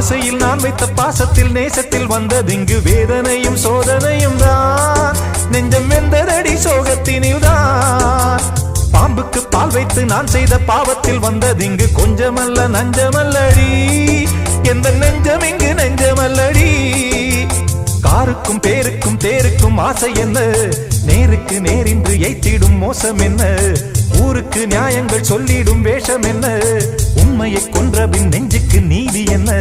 ஆசையில் நான் வைத்த பாசத்தில் நேசத்தில் வந்ததிங்கு வேதனையும் சோதனையும் தான். நெஞ்சம் வெந்ததடி சோகத்தினில் தான். பாம்புக்கு பால் வைத்து நான் செய்த பாவத்தில் வந்ததிங்கு கொஞ்சமல்ல நஞ்சமல்லடி. எந்த நெஞ்சம் இங்கு நெஞ்சமல்லடி. காருக்கும் பேருக்கும் தேருக்கும் ஆசை என்ன, நேருக்கு நேரின்று எய்த்திடும் மோசம் என்ன, ஊருக்கு நியாயங்கள் சொல்லிடும் வேஷம் என்ன, உண்மையை கொன்றபின் நெஞ்சுக்கு நீதி என்ன.